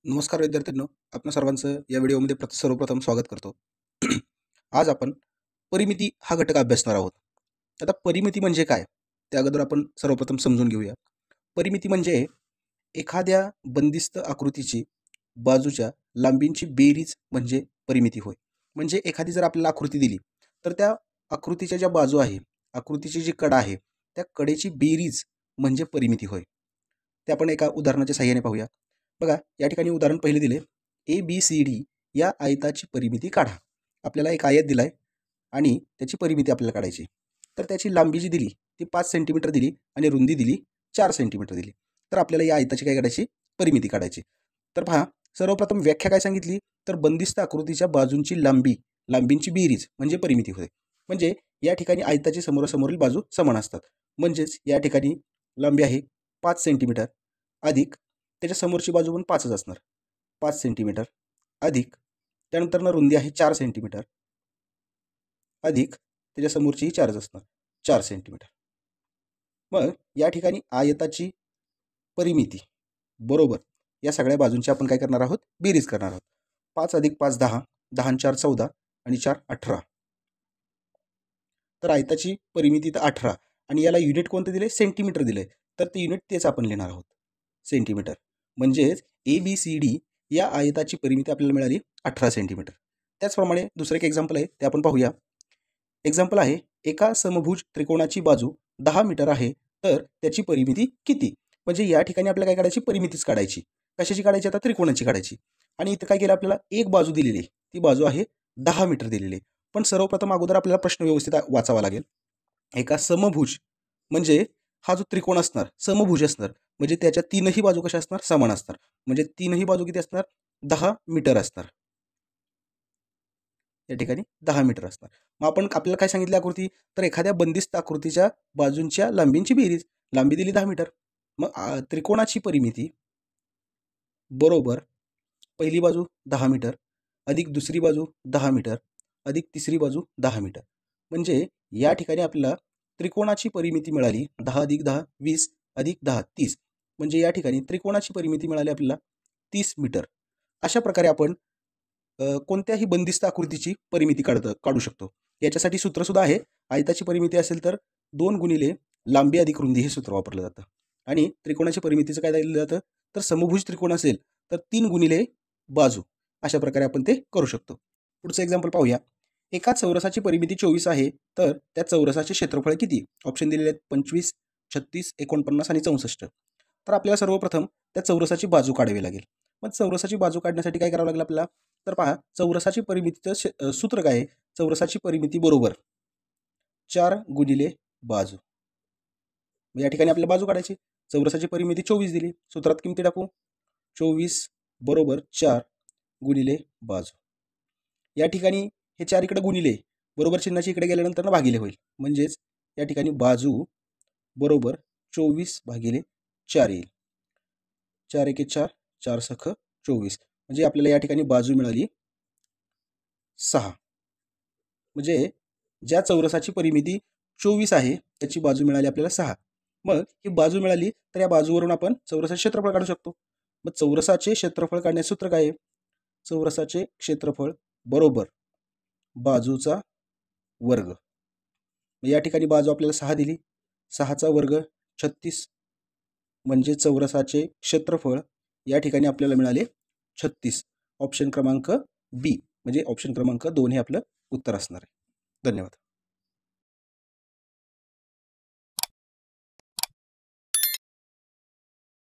नमस्कार विद्यार्थ्यांनो, आपण सर्वांचं या व्हिडिओमध्ये सर्वप्रथम स्वागत करतो. आज आपण परिमिती हा घटक अभ्यासणार आहोत. आता परिमिती म्हणजे काय त्या अगोदर आपण सर्वप्रथम समजून घेऊया. परिमिती म्हणजे एखाद्या बंदिस्त आकृतीची बाजूच्या लांबींची बेरीज म्हणजे परिमिती होय. म्हणजे एखादी जर आपल्याला आकृती दिली तर त्या आकृतीच्या ज्या बाजू आहे, आकृतीची जी कडा आहे, त्या कडेची बेरीज म्हणजे परिमिती होय. ते आपण एका उदाहरणाच्या साहाय्याने पाहूया. बघा, या ठिकाणी उदाहरण पहिले दिले, ABCD या आयताची परिमिती काढा. आपल्याला एक आयत दिलाय आणि त्याची परिमिती आपल्याला काढायची. तर त्याची लांबी जी दिली ती 5 सेंटीमीटर दिली आणि रुंदी दिली 4 सेंटीमीटर दिली. तर आपल्याला या आयताची काय काढायची, परिमिती काढायची. तर पहा, सर्वप्रथम व्याख्या काय सांगितली, तर बंदिस्त आकृतीच्या बाजूंची लांबींची बेरीज म्हणजे परिमिती होते. म्हणजे या ठिकाणी आयताची समोरासमोरील बाजू समान असतात. म्हणजेच या ठिकाणी लांबी आहे 5 सेंटीमीटर अधिक त्याच्या समोरची बाजू पण 5च असणार, 5 सेंटीमीटर अधिक त्यानंतर रुंदी आहे 4 सेंटीमीटर अधिक त्याच्या समोरचीही 4च असणार, 4 सेंटीमीटर. मग या ठिकाणी आयताची परिमिती बरोबर या सगळ्या बाजूंची आपण काय करणार आहोत, बेरीज करणार आहोत. 5 अधिक 5 10, 10 आणि 4 14 आणि 4 18. तर आयताची परिमिती तर 18 आणि याला युनिट कोणतं दिले, सेंटीमीटर दिले. तर ते युनिट तेच आपण लिहिणार आहोत, सेंटीमीटर. म्हणजेच ABCD या आयताची परिमिती आपल्याला मिळाली 18 सेंटीमीटर. त्याचप्रमाणे दुसरं एक एक्झाम्पल आहे, ते आपण पाहूया. एक्झाम्पल आहे, एका समभुज त्रिकोणाची बाजू 10 मीटर आहे, तर त्याची परिमिती किती. म्हणजे या ठिकाणी आपल्याला काय काढायची, परिमितीच काढायची. कशाची काढायची, आता त्रिकोणाची काढायची. आणि इथं काय केलं, आपल्याला एक बाजू दिलेली, ती बाजू आहे 10 मीटर दिलेली. पण सर्वप्रथम अगोदर आपल्याला प्रश्न व्यवस्थित वाचावा लागेल. एका समभुज म्हणजे हा जो त्रिकोण असणार समभुज असणार, म्हणजे त्याच्या तीनही बाजू कशा असणार, समान असणार. म्हणजे तीनही बाजू किती असणार, 10 मीटर असणार. या ठिकाणी 10 मीटर असणार. मग आपण आपल्याला काय सांगितली आकृती, तर एखाद्या बंदिस्त आकृतीच्या बाजूंच्या लांबींची बेरीज. लांबी दिली 10 मीटर. मग त्रिकोणाची परिमिती बरोबर पहिली बाजू 10 मीटर अधिक दुसरी बाजू 10 मीटर अधिक तिसरी बाजू 10 मीटर. म्हणजे या ठिकाणी आपल्याला त्रिकोणाची परिमिती मिळाली 10 अधिक 10 20 अधिक 10 30. म्हणजे या ठिकाणी त्रिकोणाची परिमिती मिळाली आपल्याला 30 मीटर. अशा प्रकारे आपण कोणत्याही बंदिस्त आकृतीची परिमिती काढू शकतो. याच्यासाठी सूत्रसुद्धा आहे. आयताची परिमिती असेल तर 2 गुणिले लांबी अधिक रुंदी हे सूत्र वापरलं जातं. आणि त्रिकोणाची परिमितीचं काय दिलं जातं, तर समभुज त्रिकोण असेल तर 3 गुणिले बाजू. अशा प्रकारे आपण ते करू शकतो. पुढचं एक्झाम्पल पाहूया. एका चौरसाची परिमिती 24 आहे, तर त्या चौरसाचे क्षेत्रफळ किती. ऑप्शन दिलेले आहेत 25 36 49 आणि 64. तर आपल्याला सर्वप्रथम त्या चौरसाची बाजू काढावी लागेल. मग चौरसाची बाजू काढण्यासाठी काय करावं लागेल आपल्याला, तर पहा, चौरसाची परिमितीचं सूत्र काय आहे, चौरसाची परिमिती बरोबर 4 गुणिले बाजू. या ठिकाणी आपल्याला बाजू काढायची. चौरसाची परिमिती 24 दिली, सूत्रात किमती टाकू. 24 बरोबर 4 गुणिले बाजू. या ठिकाणी हे 4 इकडे गुणिले बरोबर चिन्हाची इकडे गेल्यानंतर भागिले होईल. म्हणजेच या ठिकाणी बाजू बरोबर 24 भागिले 4 येईल. 4 एके 4 4 सख 24. म्हणजे आपल्याला या ठिकाणी बाजू मिळाली 6. म्हणजे ज्या चौरसाची परिमिती 24 आहे त्याची बाजू मिळाली आपल्याला 6. मग ही बाजू मिळाली तर या बाजूवरून आपण चौरसाचे क्षेत्रफळ काढू शकतो. मग चौरसाचे क्षेत्रफळ काढण्याचे सूत्र काय आहे, चौरसाचे क्षेत्रफळ बरोबर बाजूचा वर्ग. या ठिकाणी बाजू आपल्याला 6 दिली, 6चा वर्ग 36. म्हणजे चौरसाचे क्षेत्रफळ या ठिकाणी आपल्याला मिळाले 36. ऑप्शन क्रमांक बी म्हणजे ऑप्शन क्रमांक 2 हे आपलं उत्तर असणार आहे. धन्यवाद.